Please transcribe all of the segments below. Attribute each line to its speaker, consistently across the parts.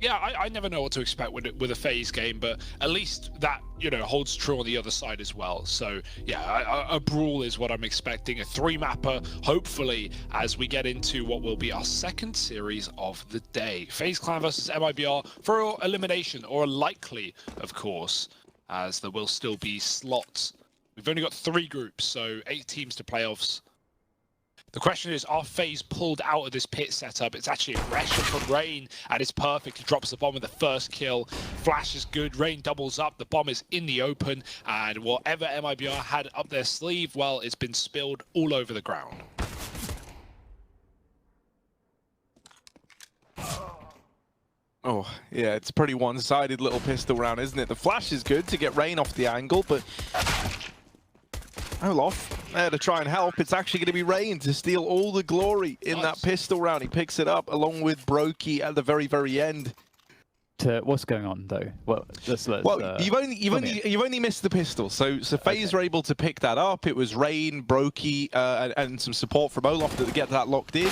Speaker 1: Yeah, I never know what to expect with a Faze game, but at least that, you know, holds true on the other side as well. So yeah, a brawl is what I'm expecting, a 3-mapper, hopefully, as we get into what will be our second series of the day. Faze Clan versus Mibr for elimination, or likely, of course, as there will still be slots. We've only got 3 groups, so 8 teams to playoffs. The question is, are Faze pulled out of this pit setup? It's actually aggression from Rain, and it's perfect. He drops the bomb with the first kill. Flash is good. Rain doubles up. The bomb is in the open, and whatever Mibr had up their sleeve, well, it's been spilled all over the ground.
Speaker 2: Oh, yeah, it's a pretty one-sided little pistol round, isn't it? The flash is good to get Rain off the angle, but Olaf there to try and help. It's actually going to be Rain to steal all the glory in that pistol round. He picks it up along with Brokey at the very, very end.
Speaker 3: What's going on though? Well,
Speaker 2: you've only missed the pistol, so Faze were able to pick that up. It was Rain, Brokey, and some support from Olaf to get that locked in.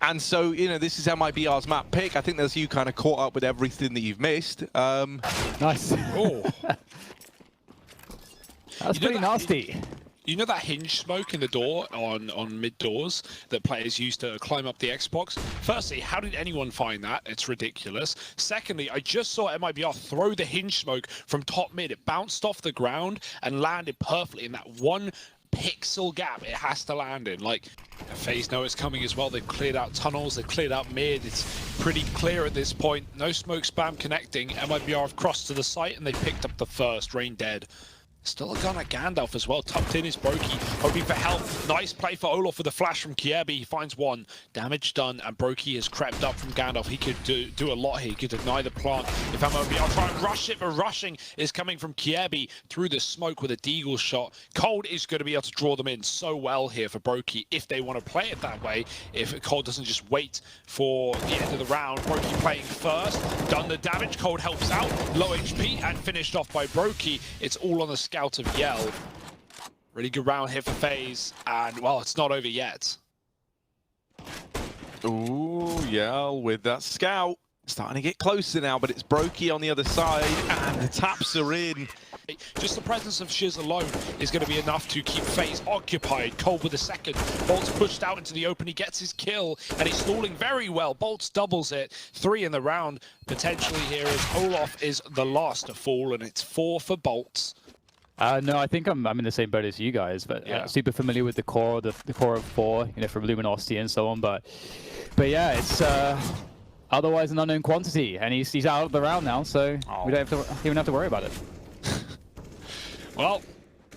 Speaker 2: And so, you know, this is Mibr's map pick. I think there's you kind of caught up with everything that you've missed.
Speaker 3: Nice.
Speaker 1: Oh.
Speaker 3: That's pretty nasty.
Speaker 1: You know that hinge smoke in the door on mid doors that players use to climb up the Xbox? Firstly, how did anyone find that? It's ridiculous. Secondly, I just saw Mibr throw the hinge smoke from top mid. It bounced off the ground and landed perfectly in that 1 pixel gap it has to land in. Like, Faze know it's coming as well. They've cleared out tunnels, they've cleared out mid. It's pretty clear at this point. No smoke spam connecting. Mibr have crossed to the site and they picked up the first. Rain dead. Still a gun at Gandalf as well. Tucked in is Brokey, hoping for help. Nice play for Olaf with a flash from Kiebi. He finds 1. Damage done, and Brokey has crept up from Gandalf. He could do a lot here. He could deny the plant. If I'll try and rush it, but rushing is coming from Kiebi through the smoke with a deagle shot. Cold is going to be able to draw them in so well here for Brokey if they want to play it that way. If Cold doesn't just wait for the end of the round. Brokey playing first. Done the damage. Cold helps out. Low HP and finished off by Brokey. It's all on the scout of Yell. Really good round here for Faze, and well, it's not over yet.
Speaker 2: Ooh, Yell with that scout. Starting to get closer now, but it's Brokey on the other side, and the taps are in.
Speaker 1: Just the presence of Shiz alone is going to be enough to keep Faze occupied. Cold with a second. Bolt's pushed out into the open. He gets his kill, and he's stalling very well. Bolt's doubles it. 3 in the round. Potentially here is Olaf is the last to fall, and it's 4 for Bolts.
Speaker 3: No, I think I'm in the same boat as you guys, but
Speaker 1: yeah.
Speaker 3: Super familiar with the core of 4, you know, from Luminosity and so on. But yeah, it's otherwise an unknown quantity, and he's out of the round now, so we don't even have to worry about it.
Speaker 1: Well,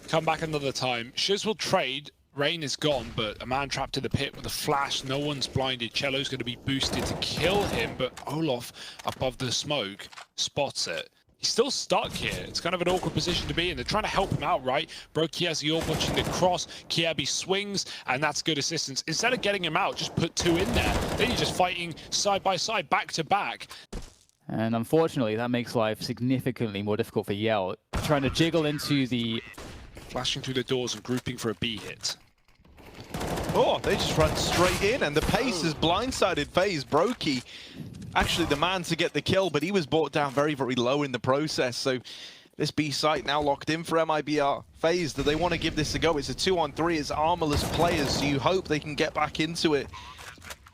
Speaker 1: come back another time. Shiz will trade. Rain is gone, but a man trapped in the pit with a flash. No one's blinded. Cello's going to be boosted to kill him, but Olaf above the smoke spots it. He's still stuck here. It's kind of an awkward position to be in. They're trying to help him out, right? Brokey has the orb watching the cross. Kiebi swings, and that's good assistance. Instead of getting him out, just put 2 in there. Then you're just fighting side by side, back to back.
Speaker 3: And unfortunately, that makes life significantly more difficult for Yell. Trying to jiggle into the...
Speaker 1: Flashing through the doors and grouping for a B hit.
Speaker 2: Oh, they just run straight in, and the pace has blindsided Faze. Brokey, actually the man to get the kill, but he was brought down very, very low in the process. So this B site now locked in for Mibr. Faze, do they want to give this a go? It's a 2-on-3, it's armorless players, so you hope they can get back into it.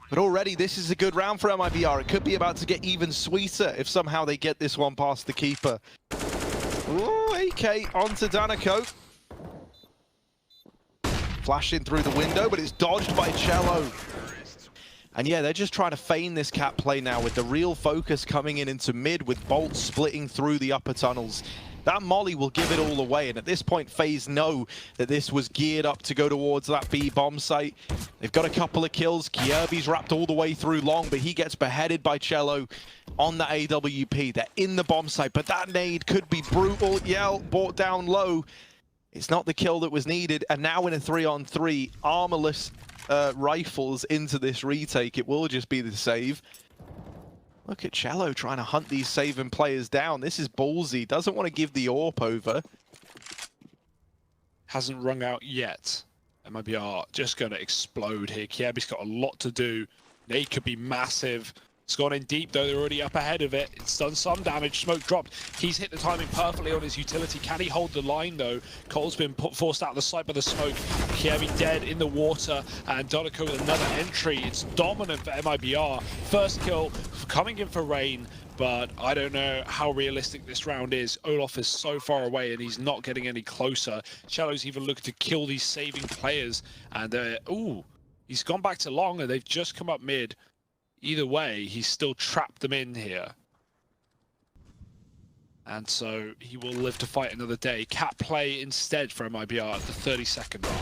Speaker 2: But already this is a good round for Mibr. It could be about to get even sweeter if somehow they get this one past the keeper. Ooh, AK onto Danico. Flashing through the window, but it's dodged by Cello. And yeah, they're just trying to feign this cat play now with the real focus coming in into mid with Bolt splitting through the upper tunnels. That molly will give it all away, and at this point, Faze know that this was geared up to go towards that B bomb site. They've got a couple of kills. Kiebi's wrapped all the way through long, but he gets beheaded by Cello on the AWP. They're in the bomb site, but that nade could be brutal. Yell brought down low. It's not the kill that was needed, and now in a 3-on-3, armorless rifles into this retake. It will just be the save. Look at Cello trying to hunt these saving players down. This is ballsy. Doesn't want to give the AWP over.
Speaker 1: Hasn't rung out yet. Mibr just going to explode here. Kiebi's got a lot to do. Nade could be massive. It's gone in deep, though. They're already up ahead of it. It's done some damage. Smoke dropped. He's hit the timing perfectly on his utility. Can he hold the line, though? Cole's been forced out of the sight by the smoke. Kievi dead in the water. And Donico with another entry. It's dominant for MIBR. First kill coming in for Rain. But I don't know how realistic this round is. Olaf is so far away and he's not getting any closer. Shallow's even looking to kill these saving players. And, ooh, he's gone back to long and they've just come up mid. Either way, he's still trapped them in here. And so he will live to fight another day. Cat play instead for MIBR at the 32nd mark.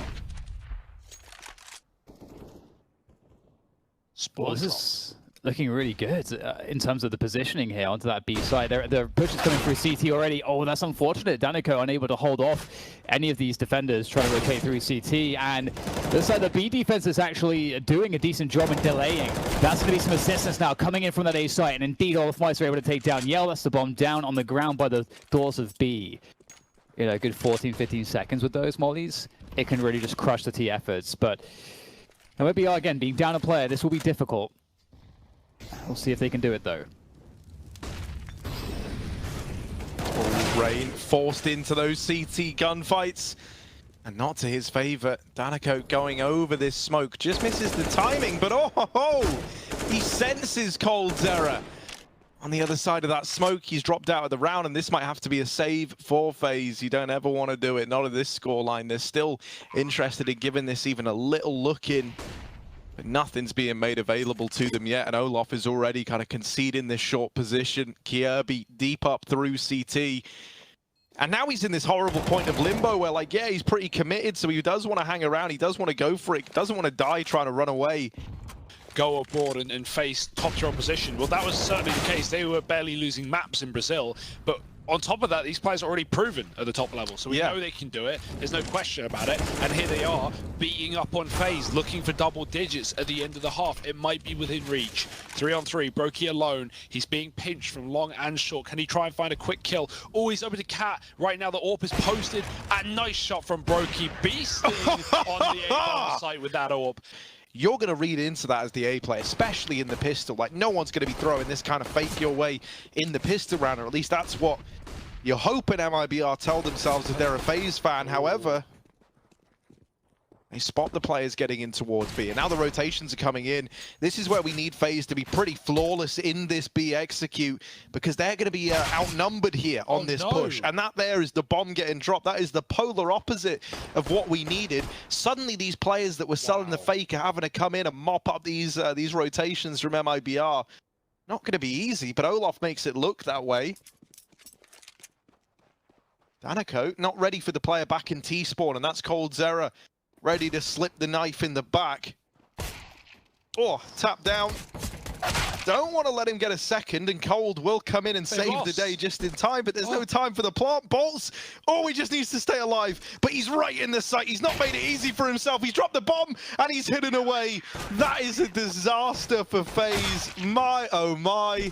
Speaker 3: Well, this is looking really good in terms of the positioning here onto that B side. Their push is coming through CT already. Oh, that's unfortunate. Danico unable to hold off any of these defenders trying to rotate through CT. And this side, the B defense is actually doing a decent job in delaying. That's going to be some assistance now coming in from that A site. And indeed, all the Mice are able to take down Yell. That's the bomb down on the ground by the doors of B. You know, a good 14, 15 seconds with those mollies. It can really just crush the T efforts. But MIBR, again, being down a player, this will be difficult. We'll see if they can do it, though.
Speaker 2: Oh, Rain forced into those CT gunfights. And not to his favor. Danico going over this smoke. Just misses the timing, but he senses Cold's error. On the other side of that smoke, he's dropped out of the round, and this might have to be a save for Faze. You don't ever want to do it, not at this scoreline. They're still interested in giving this even a little look in. But nothing's being made available to them yet, and Olaf is already kind of conceding this short position. Kievi deep up through CT. And now he's in this horrible point of limbo where, like, yeah, he's pretty committed, so he does want to hang around. He does want to go for it. He doesn't want to die trying to run away.
Speaker 1: Go abroad and face top tier opposition. Well, that was certainly the case. They were barely losing maps in Brazil, but on top of that, these players are already proven at the top level, so we know they can do it. There's no question about it. And here they are, beating up on Faze, looking for double digits at the end of the half. It might be within reach. 3-on-3, Brokey alone. He's being pinched from long and short. Can he try and find a quick kill? Oh, he's over to Cat. Right now, the AWP is posted. A nice shot from Brokey, beasting on the A-bomb site with that AWP.
Speaker 2: You're going to read into that as the A player, especially in the pistol. Like, no one's going to be throwing this kind of fake your way in the pistol round, or at least that's what you're hoping MIBR tell themselves if they're a Faze fan. However, they spot the players getting in towards B, and now the rotations are coming in. This is where we need Faze to be pretty flawless in this B execute, because they're going to be outnumbered here on this push. And that there is the bomb getting dropped. That is the polar opposite of what we needed. Suddenly these players that were selling the fake are having to come in and mop up these rotations from MIBR. Not going to be easy, but Olaf makes it look that way. Danico not ready for the player back in T-spawn, and that's Cold's error. Ready to slip the knife in the back. Oh, tap down. Don't want to let him get a second, and Cold will come in and save the day just in time, but there's no time for the plant. Bolts, he just needs to stay alive, but he's right in the sight. He's not made it easy for himself. He's dropped the bomb, and he's hidden away. That is a disaster for Faze. My, oh my.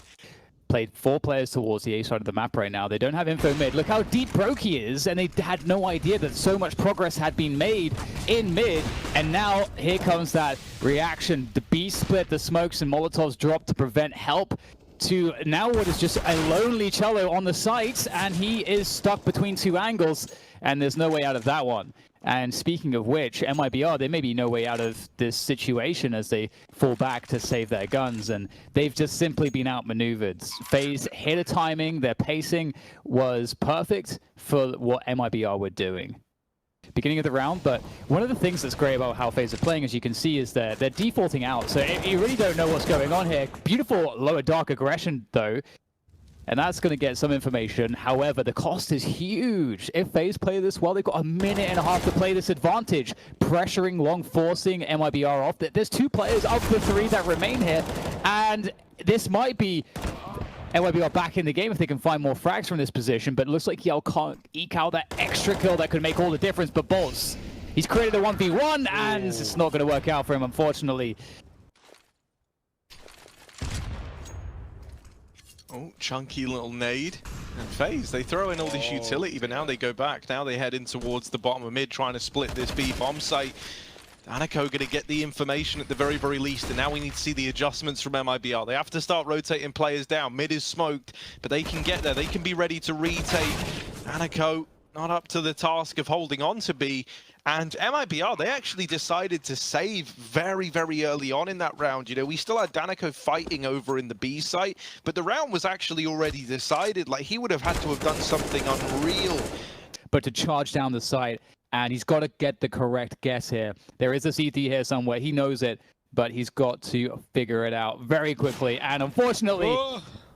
Speaker 3: Played 4 players towards the A side of the map right now. They don't have info mid. Look how deep Brokey is, and they had no idea that so much progress had been made in mid. And now here comes that reaction. The B split, the smokes and Molotovs drop to prevent help. To now what is just a lonely Cello on the site, and he is stuck between 2 angles, and there's no way out of that one. And speaking of which, MIBR, there may be no way out of this situation as they fall back to save their guns, and they've just simply been outmaneuvered. Faze hit a timing, their pacing was perfect for what MIBR were doing. Beginning of the round, but one of the things that's great about how Faze are playing, as you can see, is that they're defaulting out, so you really don't know what's going on here. Beautiful lower dark aggression, though. And that's going to get some information. However, the cost is huge. If Faze play this well, they've got a minute and a half to play this advantage. Pressuring long, forcing MIBR off. There's 2 players of the 3 that remain here. And this might be MIBR back in the game if they can find more frags from this position. But it looks like Yell can't eke out that extra kill that could make all the difference. But Bolts, he's created a 1v1, and it's not going to work out for him, unfortunately.
Speaker 2: Oh, chunky little nade. And Faze, they throw in all this utility, but now they go back. Now they head in towards the bottom of mid, trying to split this B bomb site. daneku going to get the information at the very, very least, and now we need to see the adjustments from Mibr. They have to start rotating players down. Mid is smoked, but they can get there. They can be ready to retake. daneku not up to the task of holding on to B. And Mibr, they actually decided to save very, very early on in that round. You know, we still had daneku fighting over in the B site, but the round was actually already decided. Like, he would have had to have done something unreal.
Speaker 3: But to charge down the site, and he's got to get the correct guess here. There is a CT here somewhere. He knows it, but he's got to figure it out very quickly. And unfortunately,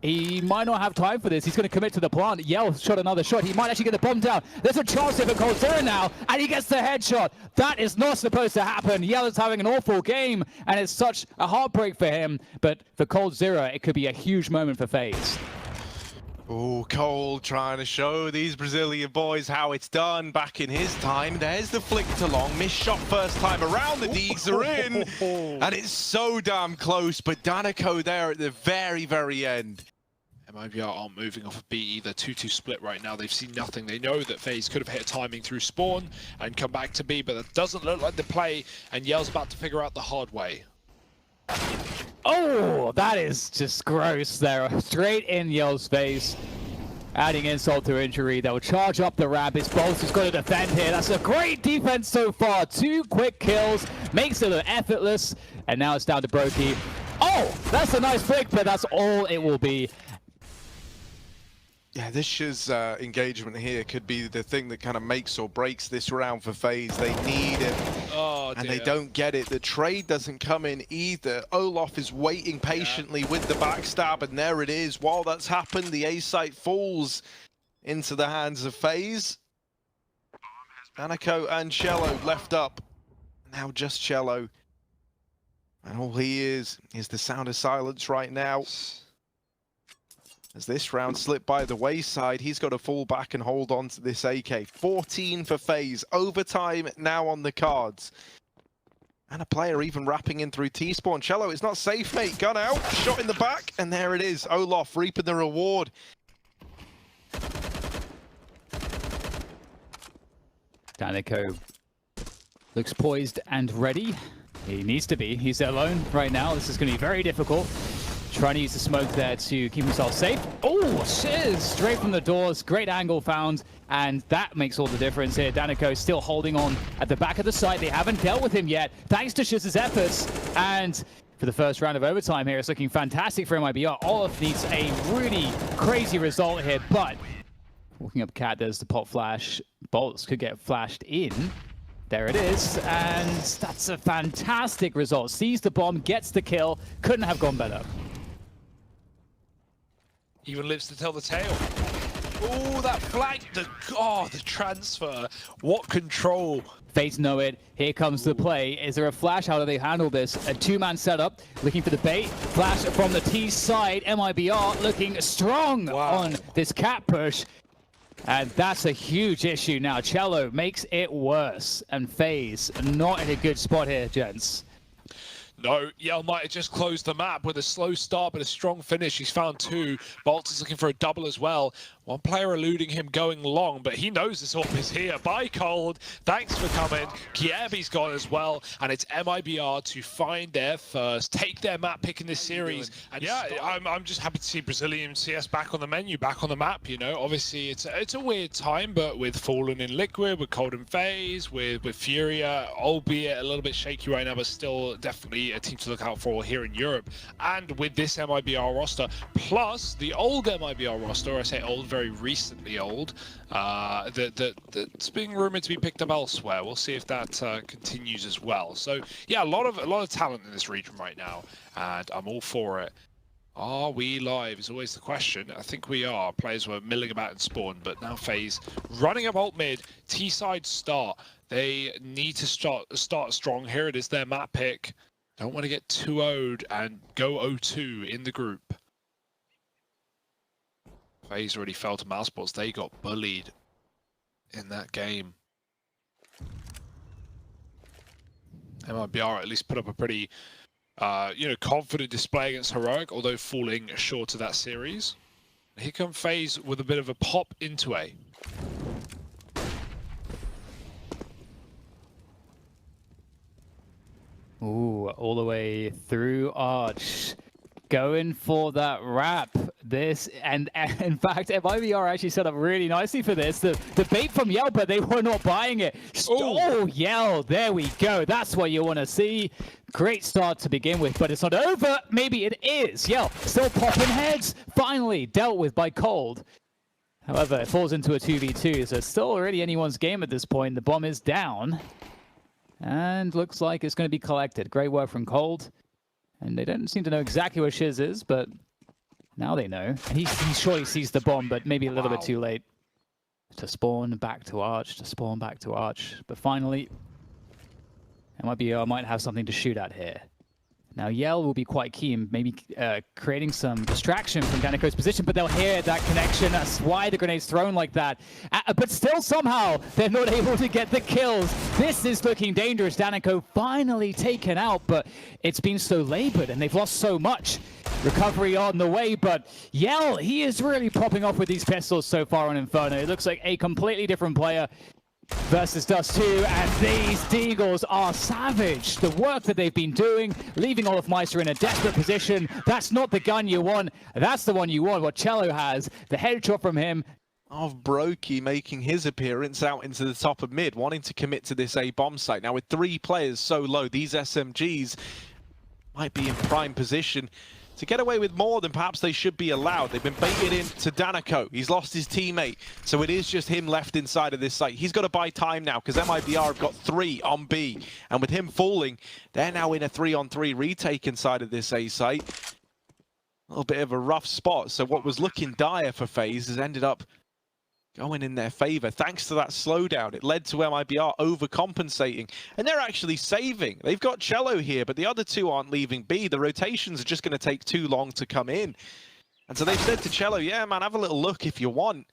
Speaker 3: he might not have time for this. He's going to commit to the plant. Yell shot another shot. He might actually get the bomb down. There's a chance here for coldzera now, and he gets the headshot. That is not supposed to happen. Yell is having an awful game, and it's such a heartbreak for him. But for coldzera, it could be a huge moment for Faze.
Speaker 2: Oh, Cole trying to show these Brazilian boys how it's done back in his time. There's the flick to long. Missed shot first time around. The Deegs are in. And it's so damn close. But daneku there at the very, very end.
Speaker 1: Mibr aren't moving off of B either. 2-2 split right now. They've seen nothing. They know that Faze could have hit timing through spawn and come back to B, but that doesn't look like the play. And Yell's about to figure out the hard way.
Speaker 3: Oh, that is just gross there. Straight in Yell's face. Adding insult to injury. They'll charge up the ramp. It's Bolts who's got to defend here. That's a great defense so far. 2 quick kills. Makes it look effortless. And now it's down to Brokey. Oh, that's a nice flick, but that's all it will be.
Speaker 2: Yeah, this engagement here could be the thing that kind of makes or breaks this round for Faze. They need it, and they don't get it. The trade doesn't come in either. Olof is waiting patiently with the backstab, and there it is. While that's happened, the A site falls into the hands of Faze. daneku and Cello left up. Now just Cello. And all he is the sound of silence right now. As this round slipped by the wayside, he's got to fall back and hold on to this AK. 14 for Faze. Overtime now on the cards. And a player even wrapping in through T-spawn. Cello, it's not safe, mate. Gun out, shot in the back, and there it is. Olof reaping the reward.
Speaker 3: daneku looks poised and ready. He needs to be. He's alone right now. This is going to be very difficult. Trying to use the smoke there to keep himself safe. Oh, shiz! Straight from the doors. Great angle found. And that makes all the difference here. daneku still holding on at the back of the site. They haven't dealt with him yet, thanks to Shiz's efforts. And for the first round of overtime here, it's looking fantastic for Mibr. Olof needs a really crazy result here, but walking up Cat, there's the pop flash. Bolts could get flashed in. There it is, and that's a fantastic result. Sees the bomb, gets the kill. Couldn't have gone better.
Speaker 1: Even lives to tell the tale. Oh, that flank, the transfer. What control.
Speaker 3: Faze know it. Here comes the play. Is there a flash? How do they handle this? A 2-man setup, looking for the bait. Flash from the T side. Mibr looking strong on this cat push. And that's a huge issue now. Cello makes it worse. And Faze not in a good spot here, gents.
Speaker 1: No, Yell might have just closed the map with a slow start but a strong finish. He's found 2. Bolts is looking for a double as well. One player eluding him going long, but he knows this AWP is here. Bye, Cold. Thanks for coming. Kiebi's gone as well, and it's Mibr to find their first, take their map pick in this series. And yeah, I'm just happy to see Brazilian CS back on the menu, back on the map. You know, obviously it's a weird time, but with Fallen in Liquid, with Cold in Faze, with Furia, albeit a little bit shaky right now, but still definitely a team to look out for here in Europe. And with this Mibr roster, plus the old Mibr roster, I say old, very recently old, that's being rumored to be picked up elsewhere. We'll see if that continues as well. So yeah, a lot of talent in this region right now, and I'm all for it. Are we live is always the question. I think we are. Players were milling about in spawn, but now Faze running up alt mid, T-side start. They need to start strong. Here it is, their map pick. Don't want to get 2-0'd and go 0-2 in the group. Faze already fell to Mousesports. They got bullied in that game. Mibr at least put up a pretty, confident display against Heroic, although falling short of that series. Here comes Faze with a bit of a pop into A.
Speaker 3: Ooh, all the way through Arch. Going for that wrap. This, and in fact, Mibr actually set up really nicely for this. The bait from Yell, but they were not buying it. Oh, Yell, there we go. That's what you want to see. Great start to begin with, but it's not over. Maybe it is. Yell still popping heads. Finally dealt with by Cold. However, it falls into a 2v2, so it's still already anyone's game at this point. The bomb is down. And looks like it's going to be collected. Great work from Cold. And they don't seem to know exactly where Shiz is, but now they know. And he surely sees the bomb, but maybe a little bit too late. To spawn back to Arch, to spawn back to Arch. But finally, Mibr might have something to shoot at here. Now Yell will be quite keen, maybe creating some distraction from danico's position, but they'll hear that connection. That's why the grenade's thrown like that. But still, somehow, they're not able to get the kills. This is looking dangerous. danico finally taken out, but it's been so labored, and they've lost so much. Recovery on the way, but Yell, he is really popping off with these pistols so far on Inferno. It looks like a completely different player versus Dust 2, and these Deagles are savage. The work that they've been doing, leaving olofmeister in a desperate position. That's not the gun you want. That's the one you want, what Cello has. The headshot from him.
Speaker 2: Of Brokey making his appearance out into the top of mid, wanting to commit to this A bomb site. Now with 3 players so low, these SMGs might be in prime position to get away with more than perhaps they should be allowed. They've been baited into danico. He's lost his teammate, so it is just him left inside of this site. He's got to buy time now, because Mibr have got 3 on B. And with him falling, they're now in a 3-on-3 retake inside of this A site. A little bit of a rough spot. So what was looking dire for Faze has ended up going in their favor. Thanks to that slowdown, it led to Mibr overcompensating, and they're actually saving. They've got Cello here, but the other 2 aren't leaving B. The rotations are just going to take too long to come in. And so they've said to Cello, yeah, man, have a little look if you want.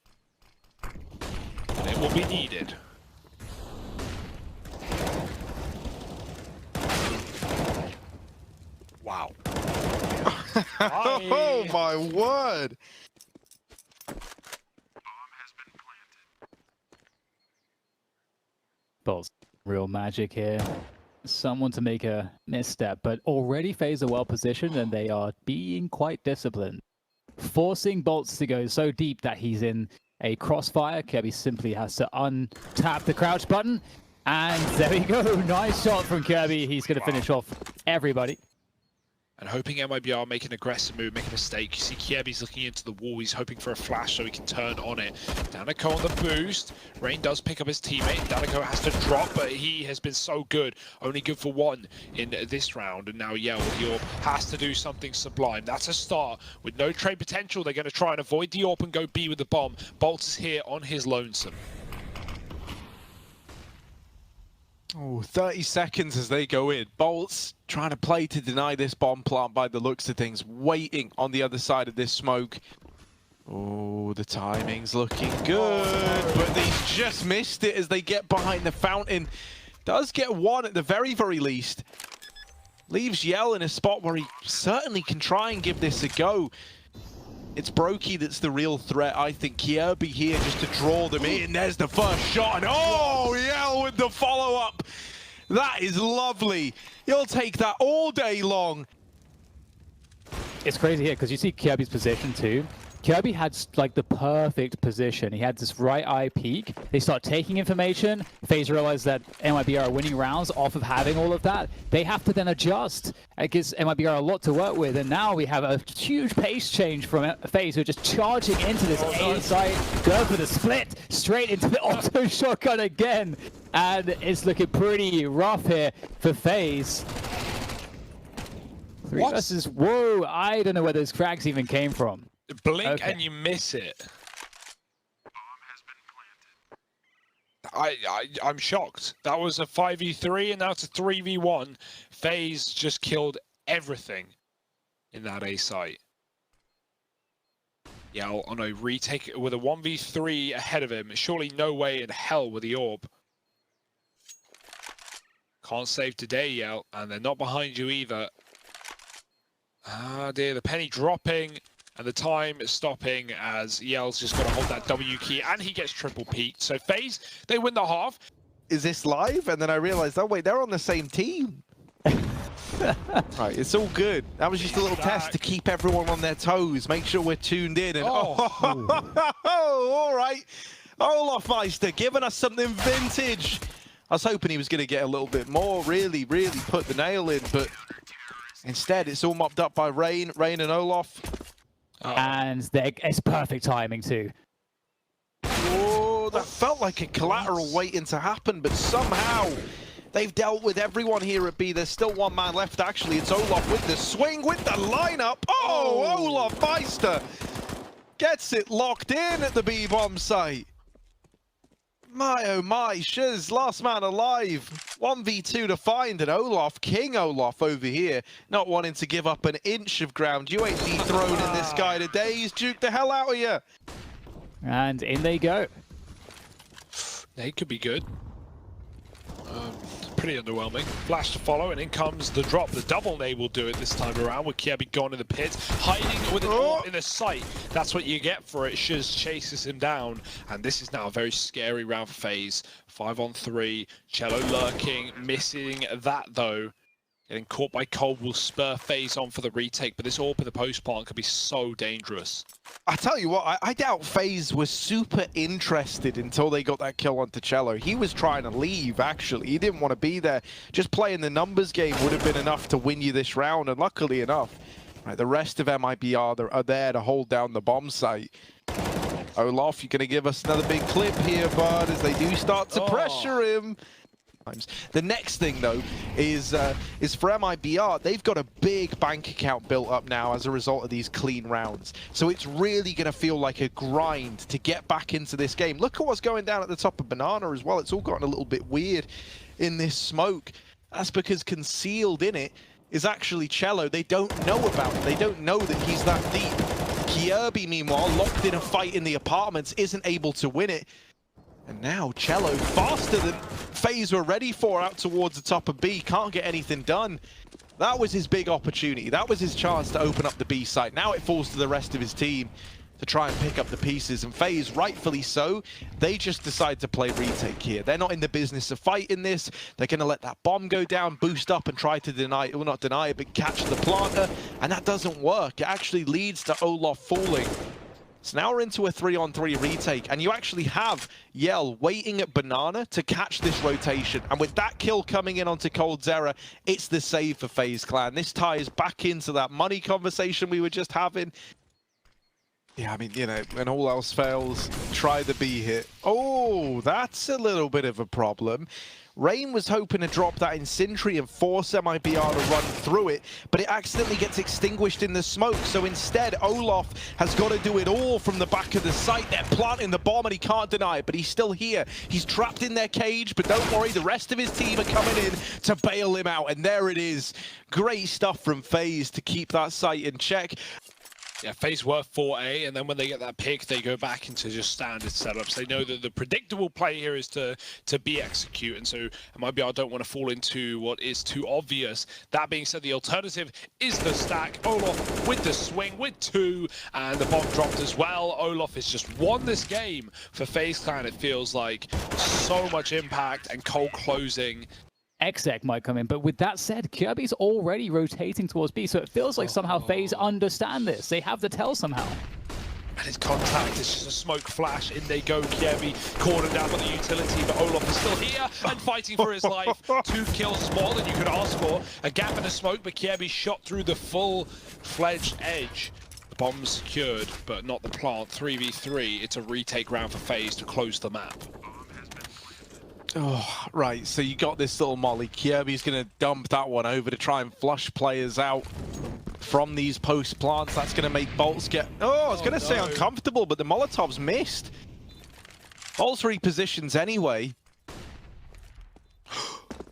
Speaker 1: And it will be needed. Wow.
Speaker 2: Oh my word.
Speaker 3: Balls. Real magic here. Someone to make a misstep, but already Faze are well positioned, and they are being quite disciplined. Forcing Bolts to go so deep that he's in a crossfire. Kirby simply has to untap the crouch button. And there we go. Nice shot from Kirby. He's going to finish off everybody.
Speaker 1: And hoping Mibr make an aggressive move, make a mistake. You see Kirby's looking into the wall. He's hoping for a flash so he can turn on it. danico on the boost. Rain does pick up his teammate. danico has to drop, but he has been so good. Only good for 1 in this round. And now Yell with the AWP has to do something sublime. That's a start. With no trade potential, they're going to try and avoid the AWP and go B with the bomb. Bolts is here on his lonesome.
Speaker 2: Oh, 30 seconds as they go in. Bolts trying to play to deny this bomb plant by the looks of things. Waiting on the other side of this smoke. Oh, the timing's looking good. But they just missed it as they get behind the fountain. Does get 1 at the very, very least. Leaves Yell in a spot where he certainly can try and give this a go. It's Brokey that's the real threat, I think. Kirby here just to draw them in. There's the first shot, and oh, Yell with the follow-up. That is lovely. You'll take that all day long.
Speaker 3: It's crazy here because you see Kirby's position too. Kirby had like the perfect position. He had this right eye peek. They start taking information. Faze realized that Mibr are winning rounds off of having all of that. They have to then adjust. It gives Mibr a lot to work with. And now we have a huge pace change from Faze, who are just charging into this A site. Go for the split, straight into the auto shotgun again. And it's looking pretty rough here for Faze. 3 versus, whoa, I don't know where those cracks even came from.
Speaker 1: Blink and you miss it. I'm shocked. That was a 5v3 and now it's a 3v1. Faze just killed everything in that A site. Yeah, on a retake with a 1v3 ahead of him. Surely no way in hell with the AWP. Can't save today, Yell, and they're not behind you either. Ah dear, the penny dropping. And the time is stopping as Yell's just got to hold that W key, and he gets triple peaked. So Faze, they win the half.
Speaker 2: Is this live? And then I realized, oh wait, they're on the same team. Right, it's all good. That was just a little test to keep everyone on their toes, make sure we're tuned in. And all right. Olaf Meister giving us something vintage. I was hoping he was going to get a little bit more, really put the nail in, but instead it's all mopped up by Rain and Olaf.
Speaker 3: And it's perfect timing too.
Speaker 2: Oh, that felt like a collateral waiting to happen, but somehow they've dealt with everyone here at B. There's still one man left, actually. It's Olaf with the swing, with the lineup. Oh, Olaf Meister gets it locked in at the B bomb site. My oh my, Shiz, last man alive. 1v2 to find, and Olaf, King Olaf over here, not wanting to give up an inch of ground. You ain't dethroning this guy today. He's juked the hell out of you.
Speaker 3: And in they go.
Speaker 1: They could be good. Pretty underwhelming. Flash to follow, and in comes the drop. The double nade will do it this time around, with Kiebi gone in the pit, hiding with an AWP in the sight. That's what you get for it. Shiz chases him down, and this is now a very scary round for Faze. 5-on-3, Cello lurking, missing that though. Getting caught by Cold will spur Faze on for the retake, but this AWP in the post plant could be so dangerous.
Speaker 2: I tell you what, I doubt Faze was super interested until they got that kill onto Cello. He was trying to leave, actually. He didn't want to be there. Just playing the numbers game would have been enough to win you this round, and luckily enough, right, the rest of Mibr are there to hold down the bomb site. Olaf, you're going to give us another big clip here, bud, as they do start to pressure him. The next thing, though, is for Mibr. They've got a big bank account built up now as a result of these clean rounds. So it's really going to feel like a grind to get back into this game. Look at what's going down at the top of Banana as well. It's all gotten a little bit weird in this smoke. That's because concealed in it is actually Cello. They don't know about it. They don't know that he's that deep. Kiebi, meanwhile, locked in a fight in the apartments, isn't able to win it. And now Cello, faster than Faze were ready for, out towards the top of B. Can't get anything done. That was his big opportunity. That was his chance to open up the B site. Now it falls to the rest of his team to try and pick up the pieces. And Faze, rightfully so, they just decide to play retake here. They're not in the business of fighting this. They're going to let that bomb go down, boost up, and try to deny it. Well, not deny it, but catch the planter. And that doesn't work. It actually leads to Olaf falling. So now we're into a 3-on-3 retake, and you actually have Yell waiting at Banana to catch this rotation. And with that kill coming in onto Cold Zera, it's the save for FaZe Clan. This ties back into that money conversation we were just having. Yeah, I mean, you know, when all else fails, try the B hit. Oh, that's a little bit of a problem. Rain was hoping to drop that in Sentry and force Mibr to run through it, but it accidentally gets extinguished in the smoke. So instead, Olaf has got to do it all from the back of the site. They're planting the bomb and he can't deny it, but he's still here. He's trapped in their cage, but don't worry, the rest of his team are coming in to bail him out. And there it is. Great stuff from FaZe to keep that site in check.
Speaker 1: Yeah, Faze were 4A, and then when they get that pick, they go back into just standard setups. They know that the predictable play here is to be execute, and so Mibr don't want to fall into what is too obvious. That being said, the alternative is the stack. Olaf with the swing, with 2, and the bomb dropped as well. Olaf has just won this game for FaZe Clan. It feels like so much impact and cold closing.
Speaker 3: Exec might come in, but with that said, Kirby's already rotating towards B, so it feels like somehow FaZe understand this. They have the tell somehow.
Speaker 1: And his contact is just a smoke flash. In they go, Kiebi cornered down by the utility, but Olaf is still here and fighting for his life. 2 kills, more than you could ask for. A gap in the smoke, but Kiebi shot through the full-fledged edge. The bomb's secured, but not the plant. 3v3, it's a retake round for FaZe to close the map.
Speaker 2: Oh, right, so you got this little molly. Kiebi's going to dump that one over to try and flush players out from these post plants. That's going to make Bolts get... Oh, I was going to say uncomfortable, but the Molotov's missed. Bolts repositions anyway.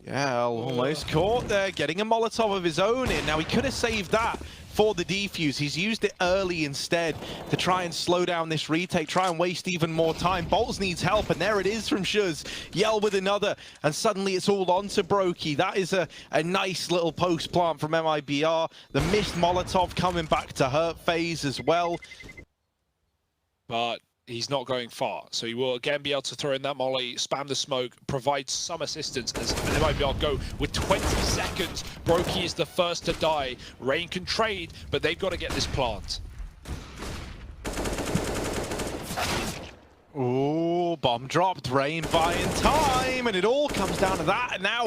Speaker 2: Yeah, almost caught there, getting a Molotov of his own in. Now, he could have saved that for the defuse. He's used it early instead to try and slow down this retake, try and waste even more time. Bolts needs help, and there it is from Shuz. Yell with another, and suddenly it's all on to Brokey. That is a nice little post plant from Mibr. The missed Molotov coming back to hurt FaZe as well.
Speaker 1: But he's not going far. So he will again be able to throw in that molly, spam the smoke, provide some assistance as they might be able to go with 20 seconds. Brokey is the first to die. Rain can trade, but they've got to get this plant.
Speaker 2: Ooh, bomb dropped, Rain buying time, and it all comes down to that. And now,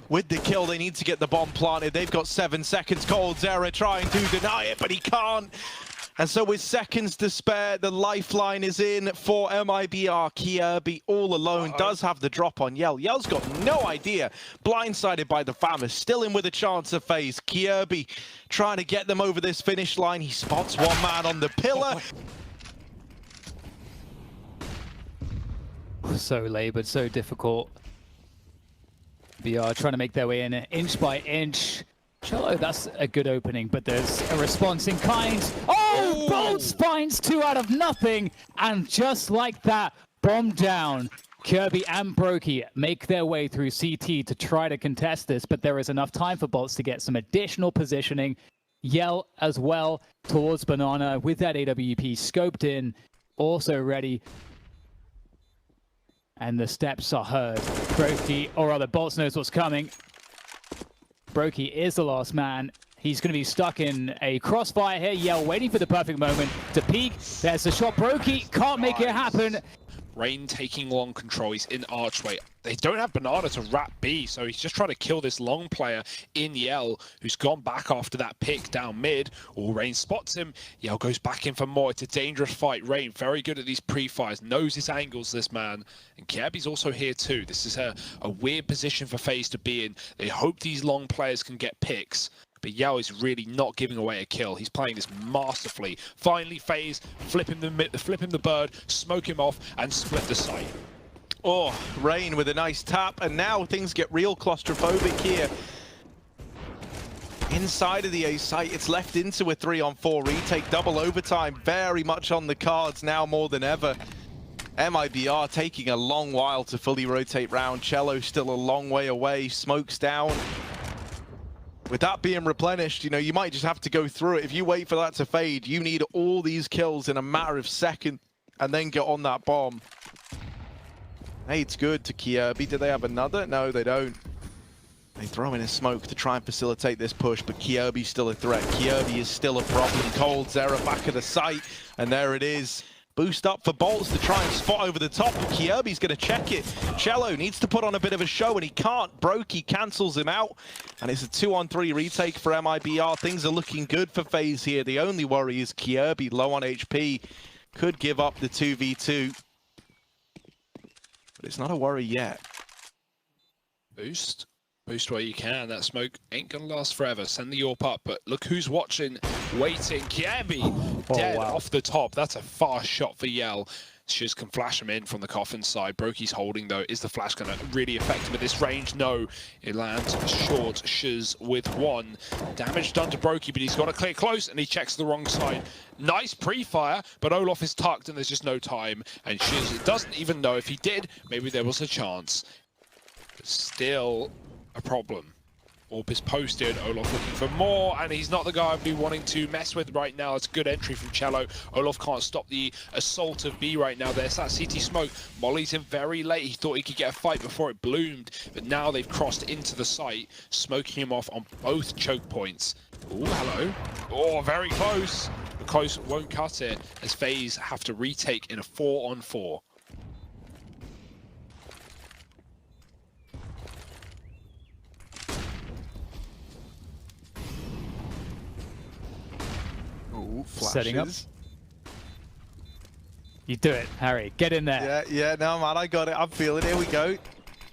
Speaker 2: with the kill, they need to get the bomb planted. They've got 7 seconds. coldzera trying to deny it, but he can't. And so with seconds to spare, the lifeline is in for Mibr. Kjaerbye all alone does have the drop on Yell. Yell's got no idea. Blindsided by the Faze. Still in with a chance of Faze. Kjaerbye trying to get them over this finish line. He spots one man on the pillar.
Speaker 3: So labored, so difficult. BR trying to make their way in inch by inch. Cello, that's a good opening, but there's a response in kind. Oh, Bolts finds 2 out of nothing, and just like that, bomb down. Kjaerbye and Brokey make their way through CT to try to contest this, but there is enough time for Bolts to get some additional positioning. Yell as well towards Banana with that AWP scoped in, also ready. And the steps are heard. Brokey, or rather Bolts knows what's coming. Brokey is the last man. He's going to be stuck in a crossfire here. Yell waiting for the perfect moment to peek. There's the shot. Brokey can't make it happen.
Speaker 1: Rain taking long control. He's in archway. They don't have Banana to wrap B, so he's just trying to kill this long player in Yell, who's gone back after that pick down mid. Rain spots him. Yell goes back in for more. It's a dangerous fight. Rain, very good at these pre-fires, knows his angles, this man. And Kjaerbye's also here too. This is a weird position for Faze to be in. They hope these long players can get picks. But Yao is really not giving away a kill. He's playing this masterfully. Finally, Faze, flip him the bird, smoke him off, and split the site.
Speaker 2: Oh, Rain with a nice tap, and now things get real claustrophobic here. Inside of the A site, it's left into a 3-on-4 retake, double overtime, very much on the cards now more than ever. Mibr taking a long while to fully rotate round. Cello still a long way away, smokes down. With that being replenished, you know, you might just have to go through it. If you wait for that to fade, you need all these kills in a matter of seconds and then get on that bomb. Hey, it's good to Kjaerbye. Do they have another? No, they don't. They throw in a smoke to try and facilitate this push, but Kjaerbye's still a threat. Kjaerbye is still a problem. coldzera back at the site, and there it is. Boost up for Bolts to try and spot over the top, but Kjaerbye's going to check it. Cello needs to put on a bit of a show, and he can't. Brokey cancels him out, and it's a 2-on-3 retake for Mibr. Things are looking good for Faze here. The only worry is Kjaerbye, low on HP, could give up the 2v2. But it's not a worry yet.
Speaker 1: Boost where you can. That smoke ain't gonna last forever. Send the AWP up, but look who's watching, waiting. Kjaerbye dead off the top. That's a fast shot for Yell. Shiz can flash him in from the coffin side. Brokey's holding though. Is the flash gonna really affect him at this range? No. It lands short. Shiz with 1. Damage done to Brokey, but he's got to clear close and he checks the wrong side. Nice pre-fire, but Olof is tucked and there's just no time. And Shiz doesn't even know if he did. Maybe there was a chance. But still a problem. AWP is posted, Olof looking for more, and he's not the guy I'd be wanting to mess with right now. It's a good entry from Cello. Olof can't stop the assault of B right now. There's that CT smoke. Molly's in very late. He thought he could get a fight before it bloomed, but now they've crossed into the site, smoking him off on both choke points. Oh, hello. Oh, very close. The close won't cut it, as Faze have to retake in a 4-on-4.
Speaker 3: Setting up. You do it, Harry. Get in there.
Speaker 2: Yeah, no, man, I got it. I'm feeling it. Here we go.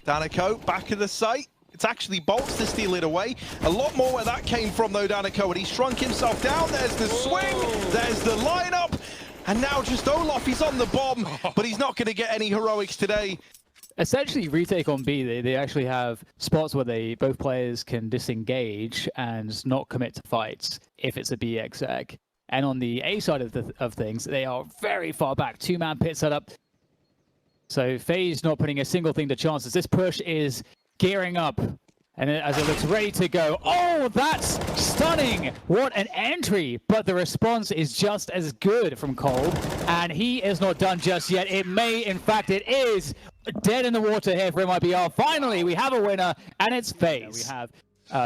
Speaker 2: Danico, back of the site. It's actually Bolts to steal it away. A lot more where that came from, though, Danico. And he shrunk himself down. There's the swing. There's the lineup. And now just Olof. He's on the bomb, but he's not going to get any heroics today.
Speaker 3: Essentially, retake on B, they actually have spots where both players can disengage and not commit to fights if it's a B exec. And on the A side of things, they are very far back. 2-man pit setup. So Faze not putting a single thing to chances. This push is gearing up. And as it looks ready to go, oh, that's stunning! What an entry! But the response is just as good from Cold, and he is not done just yet. It may, in fact, it is dead in the water here for MIBR. Finally, we have a winner, and it's Faze. We have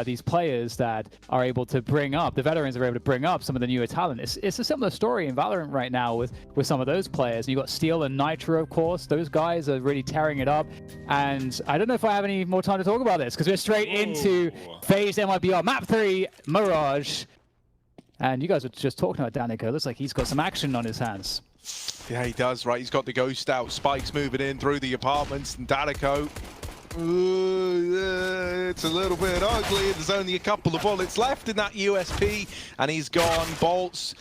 Speaker 3: these players that are able to bring up, the veterans are able to bring up some of the newer talent. It's a similar story in Valorant right now with some of those players. You've got Steel and Nitro, of course. Those guys are really tearing it up. And I don't know if I have any more time to talk about this, because we're straight into Faze MIBR Map 3 Mirage. And you guys were just talking about Danica. Looks like he's got some action on his hands.
Speaker 2: Yeah, he does, right? He's got the ghost out. Spike's moving in through the apartments, and Danico. It's a little bit ugly. There's only a couple of bullets left in that USP, and he's gone. Bolts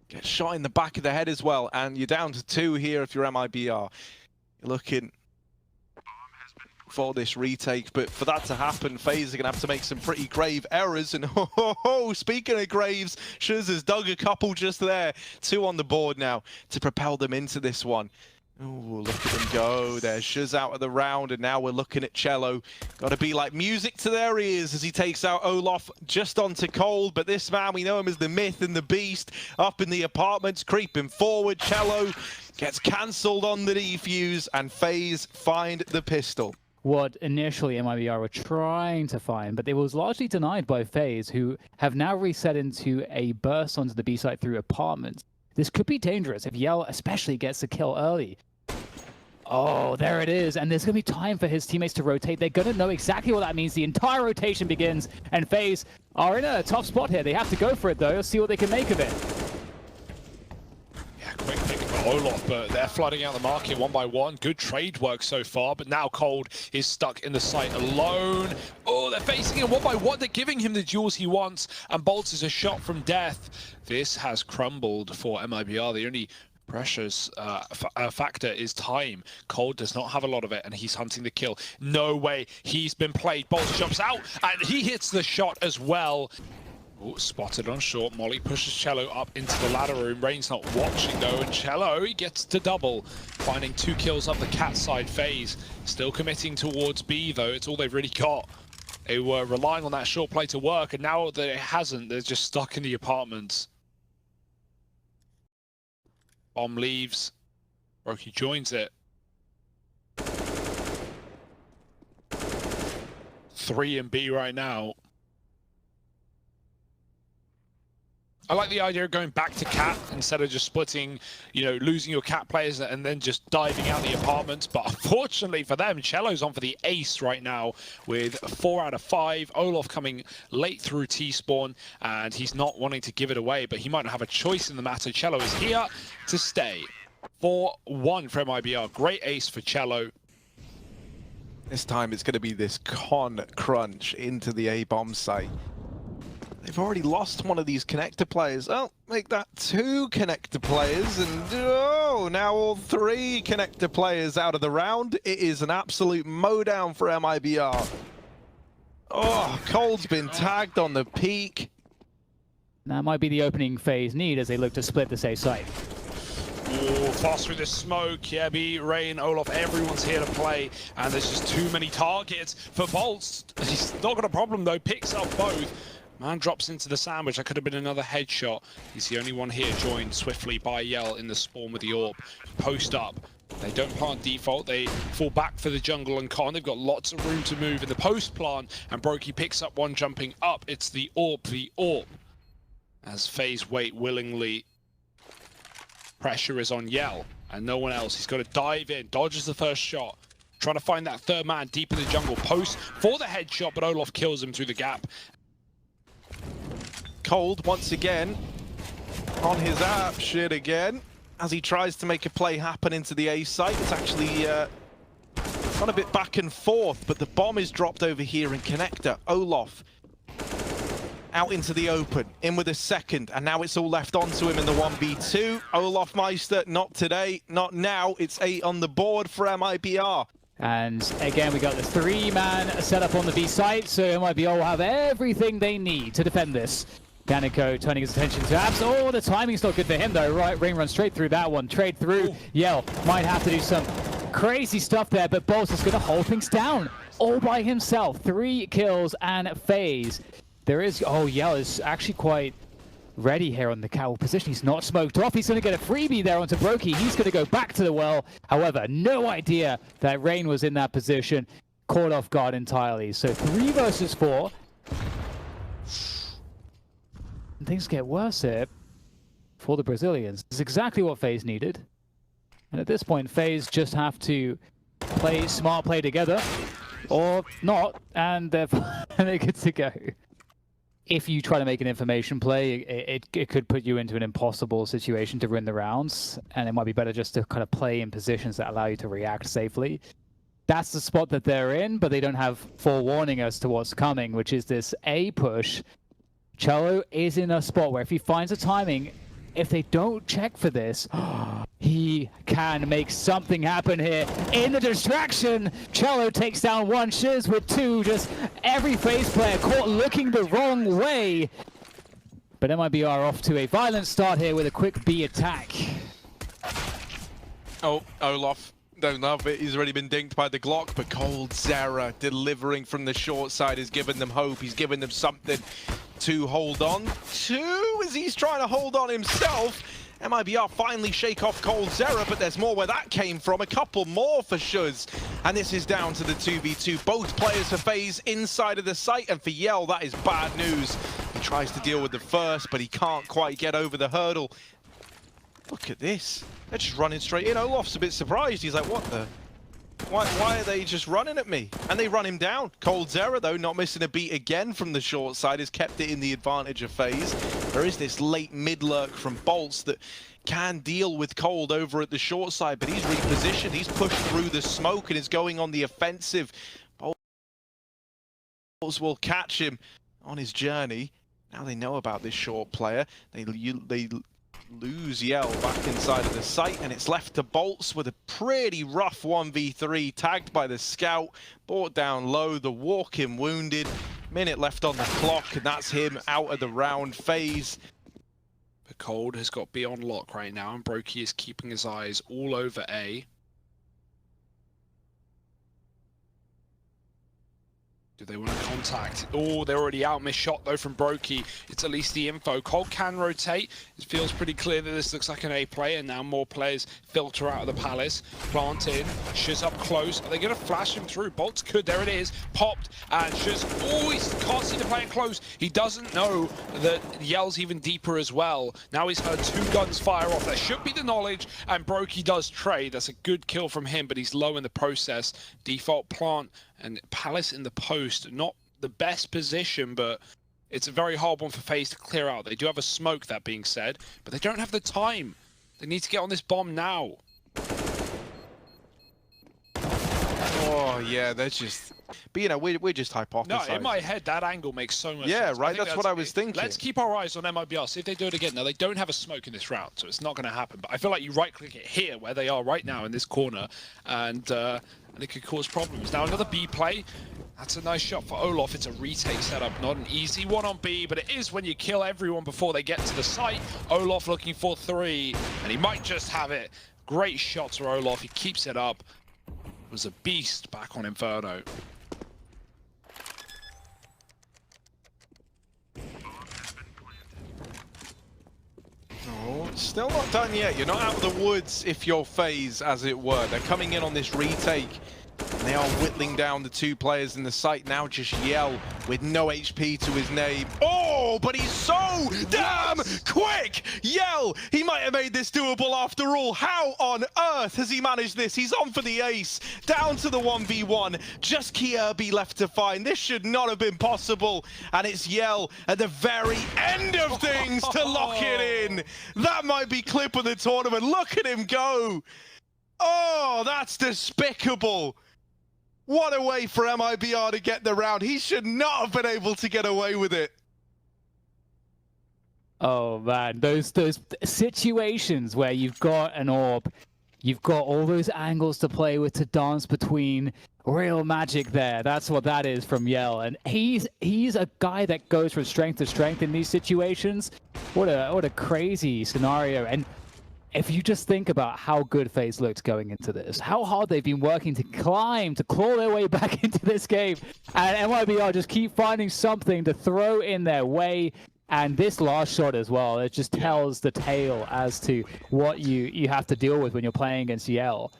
Speaker 2: gets shot in the back of the head as well, and you're down to 2 here if you're MIBR. You're looking for this retake, but for that to happen, Faze are going to have to make some pretty grave errors. And speaking of graves, Shuz has dug a couple just there. 2 on the board now to propel them into this one. Oh, look at them go. There's Shuz out of the round, and now we're looking at Cello. Got to be like music to their ears as he takes out Olaf just onto Cold. But this man, we know him as the myth and the beast. Up in the apartments, creeping forward. Cello gets cancelled on the defuse, and Faze find the pistol.
Speaker 3: What initially MIBR were trying to find, but it was largely denied by Faze, who have now reset into a burst onto the B site through apartments. This could be dangerous if Yell especially gets a kill early. Oh, there it is. And there's going to be time for his teammates to rotate. They're going to know exactly what that means. The entire rotation begins, and Faze are in a tough spot here. They have to go for it, though. Let's see what they can make of it.
Speaker 1: Yeah, quick pick for Olaf, but they're flooding out the market one by one. Good trade work so far, but now Cold is stuck in the site alone. Oh, they're facing him one by one. They're giving him the duels he wants, and Bolts is a shot from death. This has crumbled for MIBR. The only precious factor is time. Cold does not have a lot of it, and he's hunting the kill. No way. He's been played. Bolts jumps out, and he hits the shot as well. Oh, spotted on short. Molly pushes Cello up into the ladder room. Rain's not watching though, and Cello, he gets to double, finding 2 kills up the cat side. Faze still committing towards B though. It's all they've really got. They were relying on that short play to work, and now that it hasn't, they're just stuck in the apartments. Bomb leaves. Brokey joins it. 3 in B right now. I like the idea of going back to cat instead of just splitting, you know, losing your cat players and then just diving out the apartments. But unfortunately for them, Cello's on for the ace right now with 4 out of 5. Olaf coming late through T-spawn, and he's not wanting to give it away, but he might not have a choice in the matter. Cello is here to stay. 4-1 for MIBR. Great ace for Cello.
Speaker 2: This time it's going to be this con crunch into the A-bomb site. They've already lost one of these connector players. Oh, make that 2 connector players, and oh, now all 3 connector players out of the round. It is an absolute mowdown for MIBR. Oh, Cold's been tagged on the peak.
Speaker 3: That might be the opening Faze need as they look to split this A site.
Speaker 1: Ooh, fast through the smoke. Yeah, B, Rain, Olaf, everyone's here to play, and there's just too many targets for Bolts. He's not got a problem though, picks up both. Man drops into the sandwich. That could have been another headshot. He's the only one here, joined swiftly by Yell in the spawn with the AWP. Post up. They don't plant default. They fall back for the jungle and con. They've got lots of room to move in the post plant, and Brokey picks up one jumping up. It's the AWP. As Faze wait willingly. Pressure is on Yell and no one else. He's got to dive in. Dodges the first shot. Trying to find that 3rd man deep in the jungle. Post for the headshot, but Olaf kills him through the gap.
Speaker 2: Cold once again on his app shit again as he tries to make a play happen into the A site. It's actually gone a bit back and forth, but the bomb is dropped over here in connector. Olaf out into the open, in with a second, and now it's all left onto him in the 1v2. Olaf Meister, not today, not now. It's 8 on the board for MIBR.
Speaker 3: And again, we got the 3-man setup on the B site, so MIBR will have everything they need to defend this. Danico turning his attention to Abs. Oh, the timing's not good for him though, right? Rain runs straight through that one, trade through. Yell might have to do some crazy stuff there, but Bolts is going to hold things down. all by himself. 3 kills and Faze. There is... Oh, Yell is actually quite ready here on the cowl position. He's not smoked off. He's going to get a freebie there onto Brokey. He's going to go back to the well. However, no idea that Rain was in that position. Caught off guard entirely. So 3 versus 4. And things get worse here for the Brazilians. This is exactly what Faze needed. And at this point, Faze just have to play smart, play together, or not, and they're good to go. If you try to make an information play, it could put you into an impossible situation to win the rounds, and it might be better just to kind of play in positions that allow you to react safely. That's the spot that they're in, but they don't have forewarning as to what's coming, which is this A push. Cello is in a spot where if he finds a timing, if they don't check for this, he can make something happen here. In the distraction, Cello takes down 1 Shiz with 2. Just every Faze player caught looking the wrong way. But MIBR off to a violent start here with a quick B attack.
Speaker 2: Oh, Olaf. Don't love it. He's already been dinked by the Glock, but coldzera delivering from the short side has given them hope. He's given them something to hold on to as he's trying to hold on himself. MIBR finally shake off coldzera, but there's more where that came from. A couple more for Shuz, and this is down to the 2v2. Both players for Faze inside of the site, and for Yell, that is bad news. He tries to deal with the first, but he can't quite get over the hurdle. Look at this. They're just running straight in. Olaf's a bit surprised. He's like, what the? Why are they just running at me? And they run him down. coldzera, though, not missing a beat again from the short side, has kept it in the advantage of Faze. There is this late mid-lurk from Bolts that can deal with Cold over at the short side, but he's repositioned. He's pushed through the smoke and is going on the offensive. Bolts will catch him on his journey. Now they know about this short player. They lose Yell back inside of the site, and it's left to Bolts with a pretty rough 1v3, tagged by the scout, brought down low, the walk-in wounded. Minute left on the clock, and that's him out of the round. Faze.
Speaker 1: The Cold has got B on lock right now, and Brokey is keeping his eyes all over A. Do they want to contact? Oh, they're already out. Missed shot, though, from Brokey. It's at least the info. Cold can rotate. It feels pretty clear that this looks like an A play, and now more players filter out of the Palace. Plant in. Shiz up close. Are they going to flash him through? Bolts could. There it is. Popped. And Shiz, oh, he can't see the player close. He doesn't know that Yell's even deeper as well. Now he's heard 2 guns fire off. There should be the knowledge, and Brokey does trade. That's a good kill from him, but he's low in the process. Default plant. And Palace in the post, not the best position, but it's a very hard one for Faze to clear out. They do have a smoke, that being said, but they don't have the time. They need to get on this bomb now.
Speaker 2: Oh, yeah, they're just... But, you know, we're just hypothesizing.
Speaker 1: No, in my head, that angle makes so much sense.
Speaker 2: Yeah, right, that's what I was thinking.
Speaker 1: Let's keep our eyes on MIBR, see if they do it again. Now, they don't have a smoke in this round, so it's not going to happen. But I feel like you right-click it here, where they are right now in this corner, and it could cause problems. Now, another B play. That's a nice shot for Olaf. It's a retake setup, not an easy one on B, but it is when you kill everyone before they get to the site. Olaf looking for 3, and he might just have it. Great shots for Olaf. He keeps it up. Was a beast back on Inferno.
Speaker 2: Oh, still not done yet. You're not out of the woods if you're Faze, as it were. They're coming in on this retake. They are whittling down the 2 players in the site. Now just Yell with no HP to his name. Oh, but he's so damn quick! Yell, he might have made this doable after all. How on earth has he managed this? He's on for the ace. Down to the 1v1. Just Kirby left to find. This should not have been possible. And it's Yell at the very end of things to lock it in. That might be clip of the tournament. Look at him go. Oh, that's despicable. What a way for MIBR to get the round. He should not have been able to get away with it.
Speaker 3: Oh man, those situations where you've got an orb, you've got all those angles to play with, to dance between. Real magic there. That's what that is from Yell, and he's a guy that goes from strength to strength in these situations. What a crazy scenario. And if you just think about how good FaZe looked going into this, how hard they've been working to climb, to claw their way back into this game, and MIBR just keep finding something to throw in their way. And this last shot as well, it just tells the tale as to what you have to deal with when you're playing against Yell.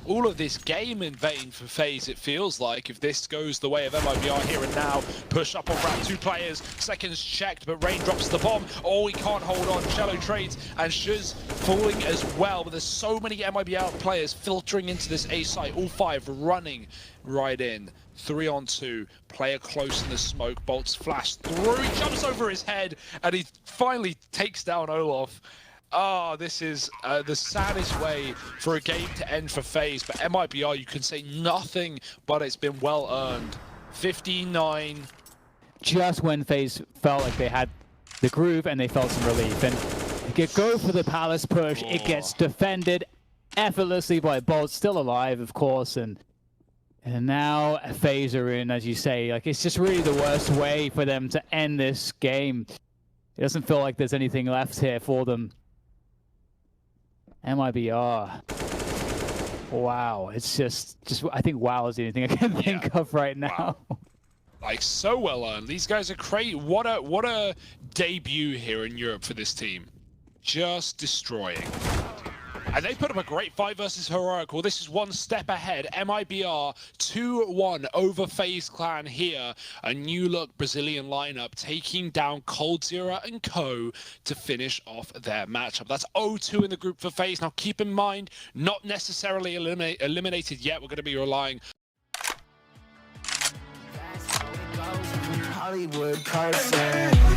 Speaker 1: All of this game in vain for FaZe, it feels like, if this goes the way of MIBR here and now. Push up on round 2 players, seconds checked, but Rain drops the bomb. Oh, he can't hold on. Shallow trades, and Shuz falling as well. But there's so many MIBR players filtering into this A site, all 5 running right in. 3 on 2, player close in the smoke, bolts flash through, he jumps over his head, and he finally takes down Olaf. Oh, this is the saddest way for a game to end for FaZe, but MIBR, you can say nothing, but it's been well earned. 15-9.
Speaker 3: Just when FaZe felt like they had the groove and they felt some relief. And they go for the Palace push, it gets defended effortlessly by Bolt, still alive, of course, and now FaZe are in, as you say. Like, it's just really the worst way for them to end this game. It doesn't feel like there's anything left here for them. MIBR. Wow, it's just I think WoW is the only thing I can think of right now.
Speaker 1: Wow. Like, so well earned. These guys are crazy. What a debut here in Europe for this team. Just destroying. And they put up a great fight versus Heroic. Well, this is one step ahead. MIBR 2-1 over FaZe Clan here. A new look Brazilian lineup taking down coldzera and Co to finish off their matchup. That's 0-2 in the group for FaZe. Now keep in mind, not necessarily eliminated yet. We're going to be relying
Speaker 4: Hollywood person.